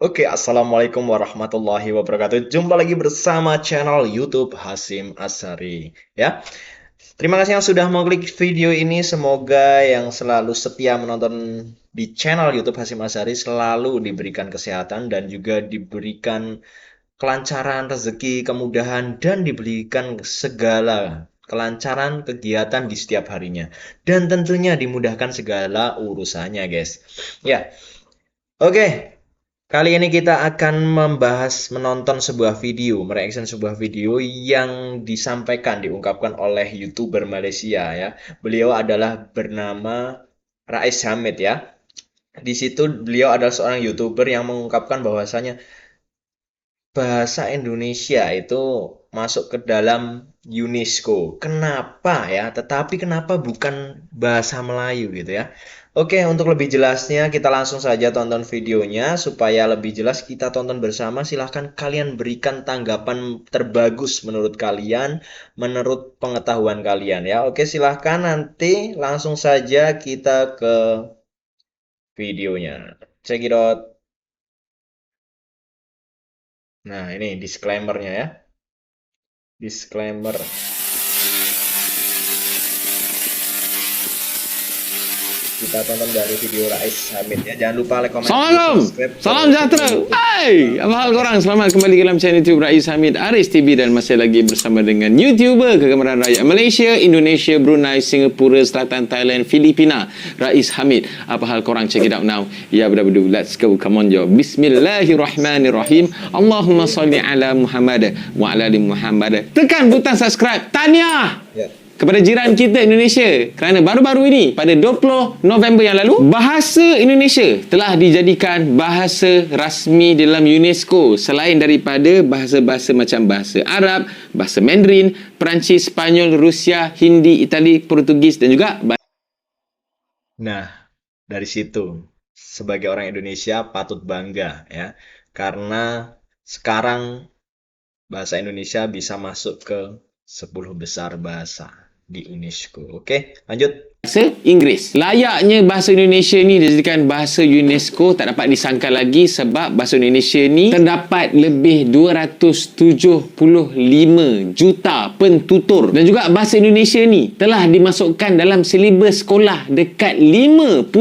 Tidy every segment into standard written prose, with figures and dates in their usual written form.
Oke, Assalamualaikum warahmatullahi wabarakatuh. Jumpa lagi bersama channel YouTube Hasyim Asyari. Ya, terima kasih yang sudah mengklik video ini. Semoga yang selalu setia menonton di channel YouTube Hasyim Asyari selalu diberikan kesehatan dan juga diberikan kelancaran rezeki, kemudahan, dan diberikan segala kelancaran kegiatan di setiap harinya. Dan tentunya dimudahkan segala urusannya, guys. Ya, oke. Kali ini kita akan menonton sebuah video, mereaction sebuah video yang diungkapkan oleh YouTuber Malaysia ya. Beliau adalah bernama Rais Hamid ya. Di situ beliau adalah seorang YouTuber yang mengungkapkan bahwasanya bahasa Indonesia itu masuk ke dalam UNESCO. Kenapa ya? Tetapi kenapa bukan bahasa Melayu gitu ya? Oke, untuk lebih jelasnya kita langsung saja tonton videonya supaya lebih jelas kita tonton bersama. Silahkan kalian berikan tanggapan terbagus menurut kalian, menurut pengetahuan kalian ya. Oke, silahkan nanti langsung saja kita ke videonya. Check it out. Nah, ini disclaimer-nya ya. Disclaimer. Kita tonton dari video Rais Hamid ya. Jangan lupa like, komen, Assalamualaikum. subscribe. Salam sejahtera. Hai, apa hal korang? Selamat kembali ke dalam channel YouTube Rais Hamid Aris TV dan masih lagi bersama dengan YouTuber kegemaran rakyat Malaysia, Indonesia, Brunei, Singapura, Selatan, Thailand, Filipina, Rais Hamid. Apa hal korang? Check it out now. Ya, betul-betul. Let's go. Come on, yo. Bismillahirrahmanirrahim. Allahumma salli ala Muhammad wa ala ali Muhammad. Tekan butang subscribe. Tahniah. Ya. Kepada jiran kita Indonesia, kerana baru-baru ini pada 20 November yang lalu bahasa Indonesia telah dijadikan bahasa rasmi dalam UNESCO selain daripada bahasa-bahasa macam bahasa Arab, bahasa Mandarin, Perancis, Spanyol, Rusia, Hindi, Itali, Portugis dan juga Nah, dari situ sebagai orang Indonesia patut bangga ya. Karena sekarang bahasa Indonesia bisa masuk ke 10 besar bahasa di UNESCO. Oke, lanjut. bahasa Inggeris. Layaknya bahasa Indonesia ni dijadikan bahasa UNESCO tak dapat disangkal lagi sebab bahasa Indonesia ni terdapat lebih 275 juta pentutur dan juga bahasa Indonesia ni telah dimasukkan dalam silibus sekolah dekat 52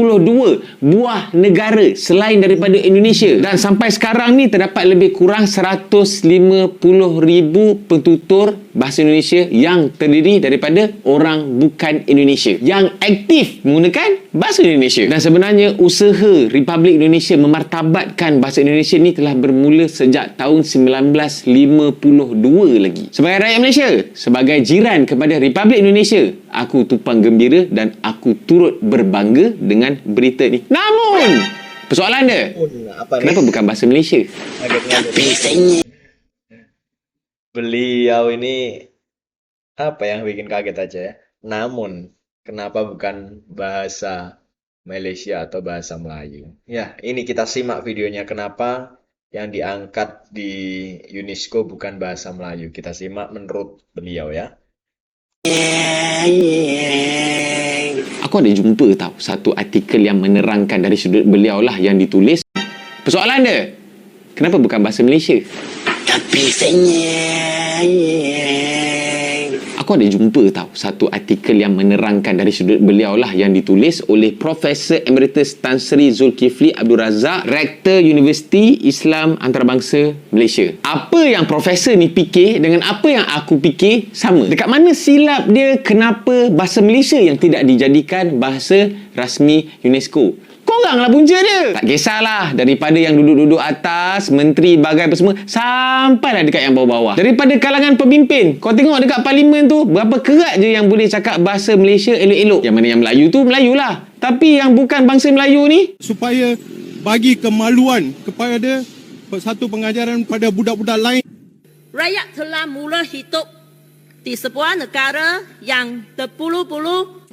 buah negara selain daripada Indonesia dan sampai sekarang ni terdapat lebih kurang 150,000 pentutur bahasa Indonesia yang terdiri daripada orang bukan Indonesia yang aktif menggunakan bahasa Indonesia. Dan sebenarnya usaha Republik Indonesia memartabatkan bahasa Indonesia ni telah bermula sejak tahun 1952 lagi. Sebagai rakyat Malaysia, sebagai jiran kepada Republik Indonesia, aku tupang gembira dan aku turut berbangga dengan berita ni. Namun, persoalan dia, kenapa bukan bahasa Malaysia? Beliau ini apa yang bikin kaget aja ya. Namun, kenapa bukan bahasa Malaysia atau bahasa Melayu? Ya, ini kita simak videonya kenapa yang diangkat di UNESCO bukan bahasa Melayu. Kita simak menurut beliau ya. Aku ada jumpa tahu satu artikel yang menerangkan dari sudut beliau lah yang ditulis. Persoalan dia, kenapa bukan bahasa Malaysia? Aku ada jumpa tahu satu artikel yang menerangkan dari sudut beliau lah yang ditulis oleh Profesor Emeritus Tan Sri Zulkifli Abdul Razak, Rektor Universiti Islam Antarabangsa Malaysia. Apa yang profesor ni fikir dengan apa yang aku fikir sama. Dekat mana silap dia kenapa bahasa Malaysia yang tidak dijadikan bahasa rasmi UNESCO? Koranglah punca dia. Tak kisahlah daripada yang duduk-duduk atas, menteri, bagai apa semua, sampailah dekat yang bawah-bawah. Daripada kalangan pemimpin, kau tengok dekat parlimen tu, berapa kerat je yang boleh cakap bahasa Malaysia elok-elok. Yang mana yang Melayu tu, Melayu lah. Tapi yang bukan bangsa Melayu ni, supaya bagi kemaluan kepada satu pengajaran pada budak-budak lain. Rakyat telah mula hidup di sebuah negara yang berpuluh-puluh.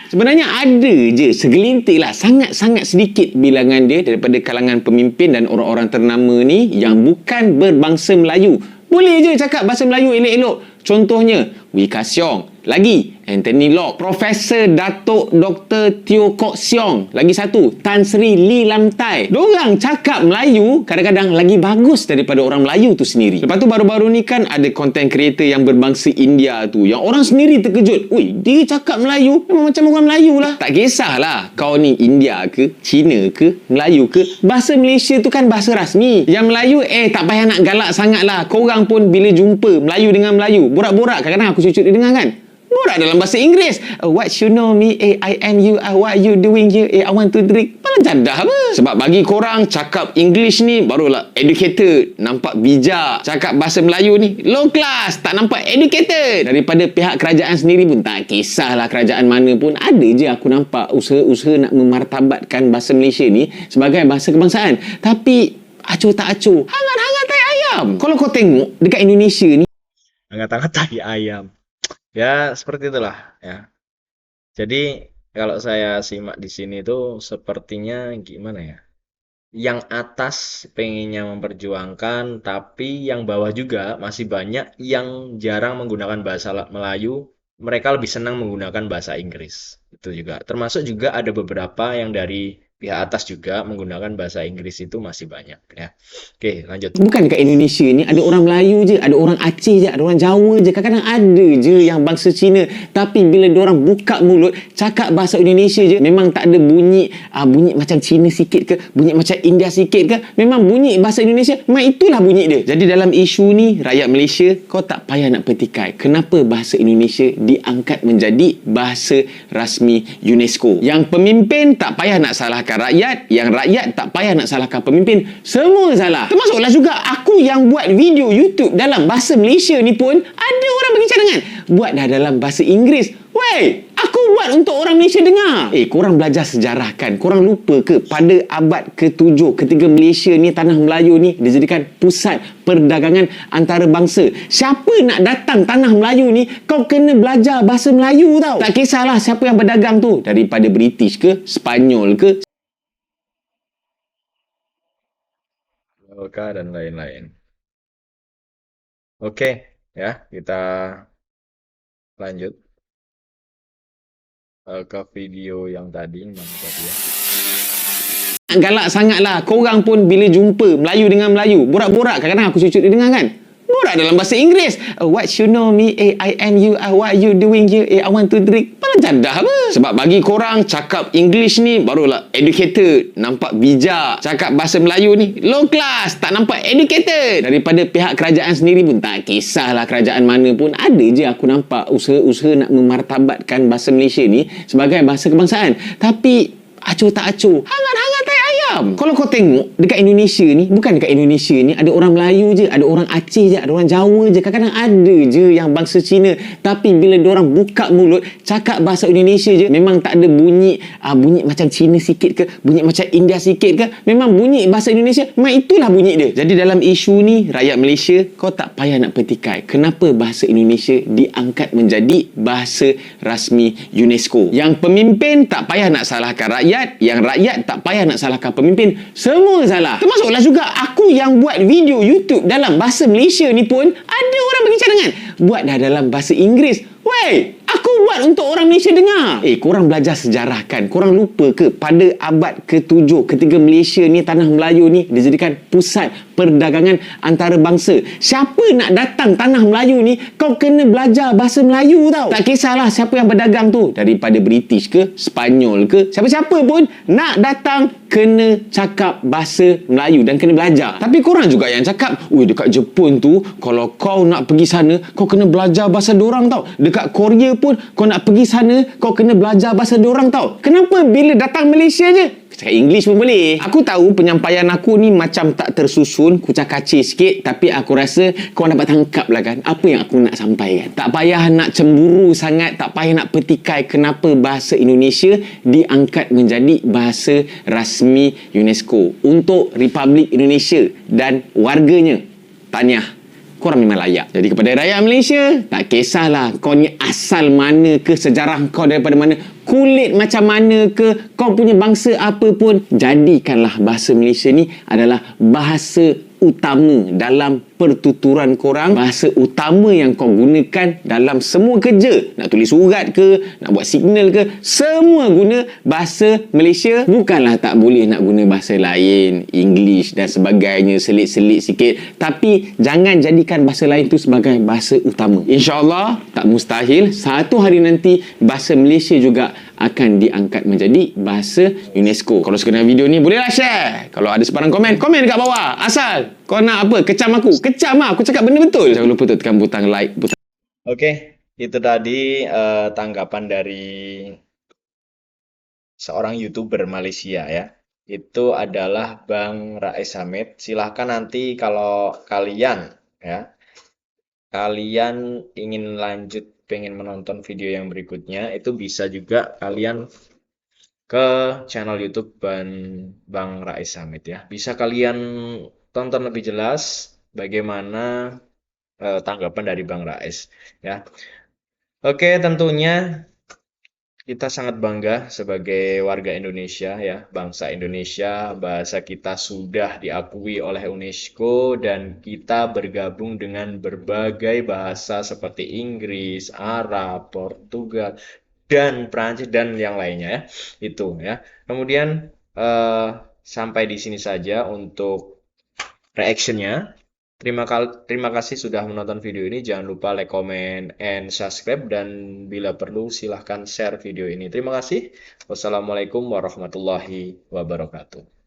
sebenarnya ada je segelintir lah, sangat-sangat sedikit bilangan dia daripada kalangan pemimpin dan orang-orang ternama ni yang bukan berbangsa Melayu. Boleh je cakap bahasa Melayu elok-elok. Contohnya Wee Ka Siong, lagi Anthony Locke, Profesor Datuk Dr. Teo Kok Siong, lagi satu Tan Sri Lee Lam Tai. Diorang cakap Melayu kadang-kadang lagi bagus daripada orang Melayu tu sendiri. Lepas tu baru-baru ni kan ada content creator yang berbangsa India tu, yang orang sendiri terkejut. Ui, dia cakap Melayu memang macam orang Melayu lah. Tak kisahlah kau ni India ke, Cina ke, Melayu ke, bahasa Malaysia tu kan bahasa rasmi. Yang Melayu tak payah nak galak sangat lah. Korang pun bila jumpa Melayu dengan Melayu, borak-borak kadang-kadang aku cucuk dia dengar kan, borak dalam bahasa Inggeris. What you know me, I am you, what you doing here, I want to drink. Malah jadah apa? Sebab bagi korang cakap English ni barulah educated, nampak bijak. Cakap bahasa Melayu ni low class, tak nampak educated. Daripada pihak kerajaan sendiri pun tak kisahlah kerajaan mana pun, ada je aku nampak usaha-usaha nak memartabatkan bahasa Malaysia ni sebagai bahasa kebangsaan. Tapi acuh tak acuh, hangat-hangat tai ayam. Kalau kau tengok dekat Indonesia ni, Hangat-hangat tai ayam. Ya, seperti itulah ya. Jadi kalau saya simak di sini tuh sepertinya gimana ya? Yang atas pengennya memperjuangkan, tapi yang bawah juga masih banyak yang jarang menggunakan bahasa Melayu. Mereka lebih senang menggunakan bahasa Inggris. Itu juga. Termasuk juga ada beberapa yang dari pihak atas juga menggunakan bahasa Inggris, itu masih banyak ya. Oke, lanjut. bukan dekat Indonesia ni ada orang Melayu je, ada orang Aceh je, ada orang Jawa je, kadang-kadang ada je yang bangsa Cina, tapi bila diorang buka mulut cakap bahasa Indonesia je, memang tak ada bunyi bunyi macam Cina sikit ke, bunyi macam India sikit ke, memang bunyi bahasa Indonesia, memang itulah bunyi dia. Jadi dalam isu ni, rakyat Malaysia, kau tak payah nak petikai kenapa bahasa Indonesia diangkat menjadi bahasa rasmi UNESCO. Yang pemimpin tak payah nak salahkan rakyat, yang rakyat tak payah nak salahkan pemimpin, semua salah. Termasuklah juga aku yang buat video YouTube dalam bahasa Malaysia ni pun ada orang bagi cadangan, buat dah dalam bahasa Inggeris. Wey, aku buat untuk orang Malaysia dengar. Korang belajar sejarah kan? Korang lupa ke pada abad ke-7 ketika Malaysia ni, tanah Melayu ni dijadikan pusat perdagangan antarabangsa. Siapa nak datang tanah Melayu ni, kau kena belajar bahasa Melayu tau. Tak kisahlah siapa yang berdagang tu, daripada British ke, Spanyol ke, Golkar dan lain-lain. Oke, ya, kita lanjut ke video yang tadi. Mantap ya. galak sangat lah. Korang pun bila jumpa Melayu dengan Melayu, borak-borak kadang-kadang aku cucuk dia dengar kan, borak dalam bahasa Inggeris. What you know me, I am you, what you doing here, I want to drink. Malah jadah apa? Sebab bagi korang cakap English ni barulah educated, nampak bijak. Cakap bahasa Melayu ni low class, tak nampak educated. Daripada pihak kerajaan sendiri pun tak kisahlah kerajaan mana pun, ada je aku nampak usaha-usaha nak memartabatkan bahasa Malaysia ni sebagai bahasa kebangsaan. Tapi acuh tak acuh, hangat-hangat tai ayam. Kalau kau tengok dekat Indonesia ni, bukan dekat Indonesia ni ada orang Melayu je, ada orang Aceh je, ada orang Jawa je, kadang-kadang ada je yang bangsa Cina, tapi bila diorang buka mulut cakap bahasa Indonesia je, memang tak ada bunyi bunyi macam Cina sikit ke, bunyi macam India sikit ke, memang bunyi bahasa Indonesia, memang itulah bunyi dia. Jadi dalam isu ni, rakyat Malaysia, kau tak payah nak petikai kenapa bahasa Indonesia diangkat menjadi bahasa rasmi UNESCO. Yang pemimpin tak payah nak salahkan rakyat, yang rakyat tak payah nak salahkan pemimpin, semua salah. Termasuklah juga aku yang buat video YouTube dalam bahasa Malaysia ni pun ada orang bagi cadangan, buat dah dalam bahasa Inggeris. Wey, aku buat untuk orang Malaysia dengar. Korang belajar sejarah kan? Korang lupa ke pada abad ke-7 ketika Malaysia ni, tanah Melayu ni dijadikan pusat perdagangan antarabangsa. Siapa nak datang tanah Melayu ni, kau kena belajar bahasa Melayu tau. Tak kisahlah siapa yang berdagang tu, daripada British ke, Spanyol ke, siapa-siapa pun nak datang kena cakap bahasa Melayu dan kena belajar. Tapi korang juga yang cakap, dekat Jepun tu kalau kau nak pergi sana, kau kena belajar bahasa dorang tau. Dekat Korea pun kau nak pergi sana, kau kena belajar bahasa dorang tau. Kenapa bila datang Malaysia je cakap English pun boleh? Aku tahu penyampaian aku ni macam tak tersusun, kucak-kacir sikit, tapi aku rasa kau dapat tangkap lah kan apa yang aku nak sampaikan. Tak payah nak cemburu sangat, tak payah nak petikai kenapa bahasa Indonesia diangkat menjadi bahasa rasmi UNESCO untuk Republik Indonesia dan warganya. Tahniah, korang memang layak. Jadi kepada rakyat Malaysia, tak kisahlah kau ni asal mana ke, sejarah kau daripada mana, kulit macam mana ke, kau punya bangsa apa pun, jadikanlah bahasa Malaysia ni adalah bahasa utama dalam pertuturan korang, bahasa utama yang kau gunakan dalam semua kerja. Nak tulis surat ke, nak buat signal ke, semua guna bahasa Malaysia. Bukanlah tak boleh nak guna bahasa lain, English dan sebagainya, selit-selit sikit. Tapi jangan jadikan bahasa lain tu sebagai bahasa utama. InsyaAllah, tak mustahil, satu hari nanti bahasa Malaysia juga akan diangkat menjadi bahasa UNESCO. Kalau suka dengan video ni, bolehlah share. Kalau ada sebarang komen dekat bawah. Asal kau nak apa? Kecam aku. Kecam lah. Aku cakap benda betul. Jangan lupa untuk tekan butang like. Oke, itu tadi tanggapan dari seorang YouTuber Malaysia ya. Itu adalah Bang Rais Hamid. Silahkan nanti kalau kalian ingin lanjut, pengen menonton video yang berikutnya, itu bisa juga kalian ke channel YouTube Bang Rais Hamid ya. Bisa kalian tonton lebih jelas bagaimana tanggapan dari Bang Rais ya. Oke, tentunya kita sangat bangga sebagai warga Indonesia ya, bangsa Indonesia, bahasa kita sudah diakui oleh UNESCO dan kita bergabung dengan berbagai bahasa seperti Inggris, Arab, Portugal, dan Prancis dan yang lainnya ya. Itu ya. Kemudian sampai di sini saja untuk reactionnya. Terima kasih sudah menonton video ini. Jangan lupa like, comment, and subscribe. Dan bila perlu silahkan share video ini. Terima kasih. Wassalamualaikum warahmatullahi wabarakatuh.